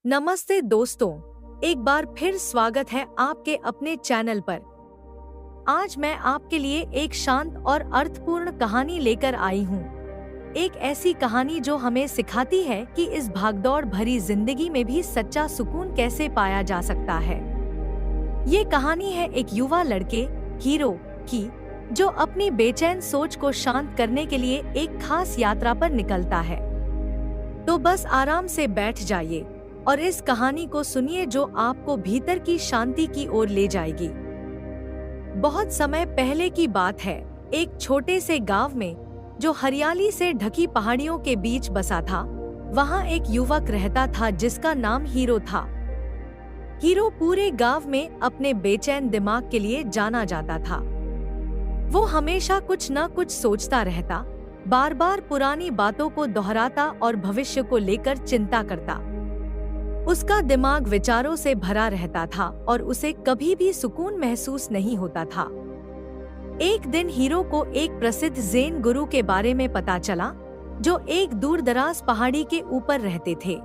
नमस्ते दोस्तों, एक बार फिर स्वागत है आपके अपने चैनल पर। आज मैं आपके लिए एक शांत और अर्थपूर्ण कहानी लेकर आई हूँ। एक ऐसी कहानी जो हमें सिखाती है कि इस भागदौड़ भरी जिंदगी में भी सच्चा सुकून कैसे पाया जा सकता है। ये कहानी है एक युवा लड़के हीरो की, जो अपनी बेचैन सोच को शांत करने के लिए एक खास यात्रा पर निकलता है। तो बस आराम से बैठ जाइए और इस कहानी को सुनिए जो आपको भीतर की शांति की ओर ले जाएगी। बहुत समय पहले की बात है, एक छोटे से गांव में जो हरियाली से ढकी पहाड़ियों के बीच बसा था, वहां एक युवक रहता था जिसका नाम हीरो था। हीरो पूरे गांव में अपने बेचैन दिमाग के लिए जाना जाता था। वो हमेशा कुछ न कुछ सोचता रहता, बार बार पुरानी बातों को दोहराता और भविष्य को लेकर चिंता करता। उसका दिमाग विचारों से भरा रहता था और उसे कभी भी सुकून महसूस नहीं होता था। एक दिन हीरो को एक प्रसिद्ध ज़ेन गुरु के बारे में पता चला, जो एक दूरदराज पहाड़ी के ऊपर रहते थे।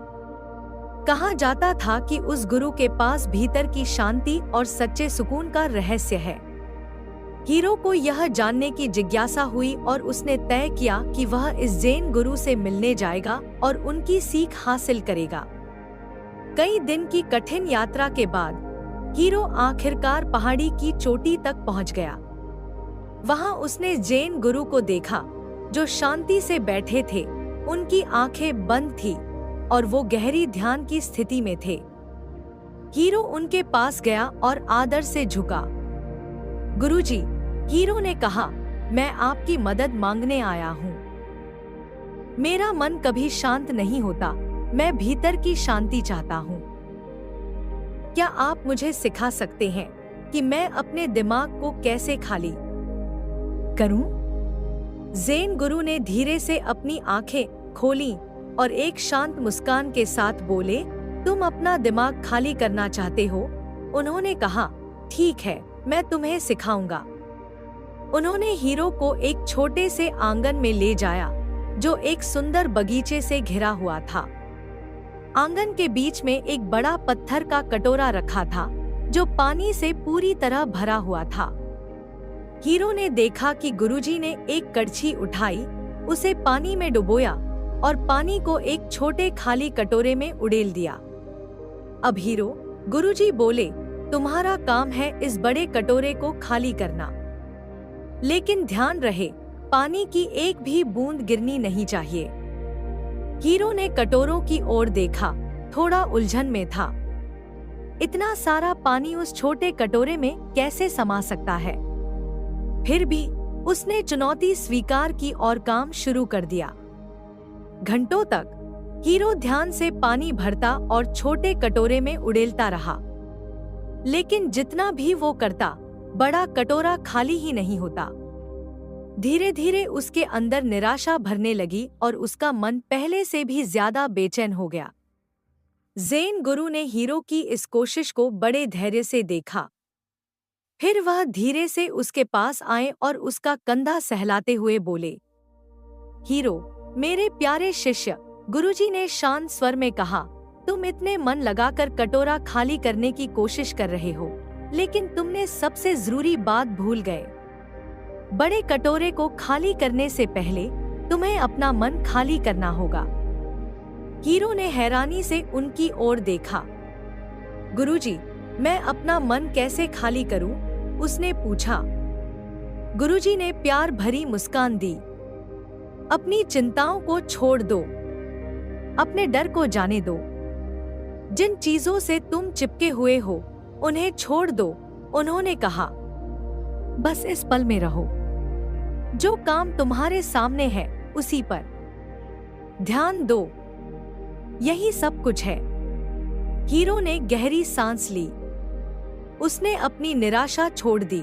कहा जाता था कि उस गुरु के पास भीतर की शांति और सच्चे सुकून का रहस्य है। हीरो को यह जानने की जिज्ञासा हुई और उसने तय किया कि वह इस ज़ेन गुरु से मिलने जाएगा और उनकी सीख हासिल करेगा। कई दिन की कठिन यात्रा के बाद हीरो आखिरकार पहाड़ी की चोटी तक पहुंच गया। वहां उसने ज़ेन गुरु को देखा, जो शांति से बैठे थे। उनकी आंखें बंद थी और वो गहरी ध्यान की स्थिति में थे। हीरो उनके पास गया और आदर से झुका। गुरुजी, हीरो ने कहा, मैं आपकी मदद मांगने आया हूँ। मेरा मन कभी शांत नहीं होता, मैं भीतर की शांति चाहता हूँ। क्या आप मुझे सिखा सकते हैं कि मैं अपने दिमाग को कैसे खाली करूं? ज़ेन गुरु ने धीरे से अपनी आंखें खोलीं और एक शांत मुस्कान के साथ बोले, तुम अपना दिमाग खाली करना चाहते हो? उन्होंने कहा, ठीक है, मैं तुम्हें सिखाऊंगा। उन्होंने हीरो को एक छोटे से आंगन में ले जाया, जो एक सुंदर बगीचे से घिरा हुआ था। आंगन के बीच में एक बड़ा पत्थर का कटोरा रखा था, जो पानी से पूरी तरह भरा हुआ था। हीरो ने देखा कि गुरुजी ने एक कड़छी उठाई, उसे पानी में डुबोया और पानी को एक छोटे खाली कटोरे में उड़ेल दिया। अब हीरो, गुरुजी बोले, तुम्हारा काम है इस बड़े कटोरे को खाली करना, लेकिन ध्यान रहे, पानी की एक भी बूंद गिरनी नहीं चाहिए। हीरो ने कटोरों की ओर देखा, थोड़ा उलझन में था। इतना सारा पानी उस छोटे कटोरे में कैसे समा सकता है? फिर भी उसने चुनौती स्वीकार की और काम शुरू कर दिया। घंटों तक हीरो ध्यान से पानी भरता और छोटे कटोरे में उड़ेलता रहा, लेकिन जितना भी वो करता, बड़ा कटोरा खाली ही नहीं होता। धीरे धीरे उसके अंदर निराशा भरने लगी और उसका मन पहले से भी ज्यादा बेचैन हो गया। ज़ेन गुरु ने हीरो की इस कोशिश को बड़े धैर्य से देखा। फिर वह धीरे से उसके पास आए और उसका कंधा सहलाते हुए बोले, हीरो, मेरे प्यारे शिष्य, गुरुजी ने शांत स्वर में कहा, तुम इतने मन लगाकर कटोरा खाली करने की कोशिश कर रहे हो, लेकिन तुमने सबसे जरूरी बात भूल गए। बड़े कटोरे को खाली करने से पहले तुम्हें अपना मन खाली करना होगा। हीरो ने हैरानी से उनकी ओर देखा। गुरुजी, मैं अपना मन कैसे खाली करूं? उसने पूछा। गुरुजी ने प्यार भरी मुस्कान दी। अपनी चिंताओं को छोड़ दो, अपने डर को जाने दो। जिन चीजों से तुम चिपके हुए हो, उन्हें छोड़ दो, उन्होंने कहा। बस इस पल में रहो। जो काम तुम्हारे सामने है, उसी पर ध्यान दो। यही सब कुछ है। हीरो ने गहरी सांस ली। उसने अपनी निराशा छोड़ दी।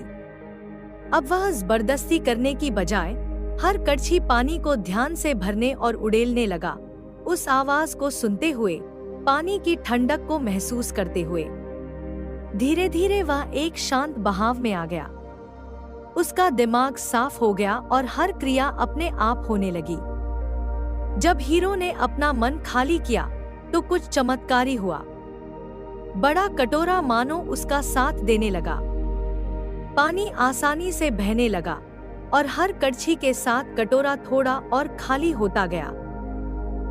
अब वह जबरदस्ती करने की बजाय हर कड़छी पानी को ध्यान से भरने और उड़ेलने लगा, उस आवाज को सुनते हुए, पानी की ठंडक को महसूस करते हुए। धीरे धीरे वह एक शांत बहाव में आ गया। उसका दिमाग साफ हो गया और हर क्रिया अपने आप होने लगी। जब हीरो ने अपना मन खाली किया, तो कुछ चमत्कारी हुआ। बड़ा कटोरा मानो उसका साथ देने लगा। पानी आसानी से बहने लगा और हर कड़छी के साथ कटोरा थोड़ा और खाली होता गया।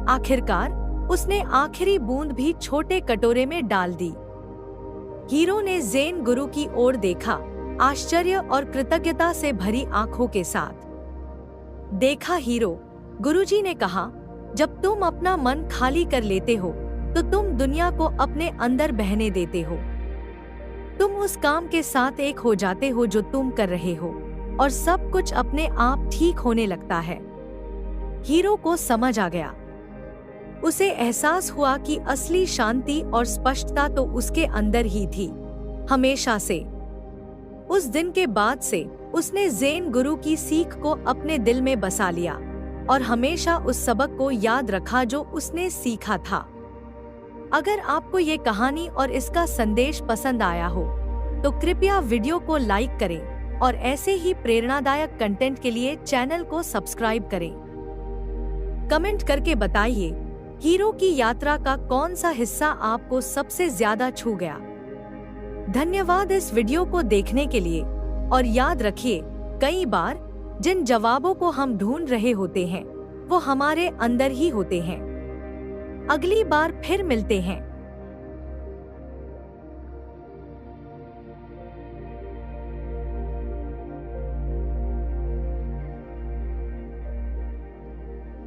आखिरकार उसने आखिरी बूंद भी छोटे कटोरे में डाल दी। हीरो ने ज़ेन गुरु की ओर देखा, आश्चर्य और कृतज्ञता से भरी आंखों के साथ। देखा हीरो, गुरुजी ने कहा, जब तुम अपना मन खाली कर लेते हो तो तुम दुनिया को अपने अंदर बहने देते हो। तुम उस काम के साथ एक हो जाते हो जो तुम कर रहे हो और सब कुछ अपने आप ठीक होने लगता है। हीरो को समझ आ गया। उसे एहसास हुआ कि असली शांति और स्पष्टता तो उसके अंदर ही थी, हमेशा से। उस दिन के बाद से उसने ज़ेन गुरु की सीख को अपने दिल में बसा लिया और हमेशा उस सबक को याद रखा जो उसने सीखा था। अगर आपको ये कहानी और इसका संदेश पसंद आया हो तो कृपया वीडियो को लाइक करें और ऐसे ही प्रेरणादायक कंटेंट के लिए चैनल को सब्सक्राइब करें। कमेंट करके बताइए, हीरो की यात्रा का कौन सा हिस्सा आपको सबसे ज्यादा छू गया। धन्यवाद इस वीडियो को देखने के लिए और याद रखिए, कई बार जिन जवाबों को हम ढूंढ रहे होते हैं वो हमारे अंदर ही होते हैं। अगली बार फिर मिलते हैं।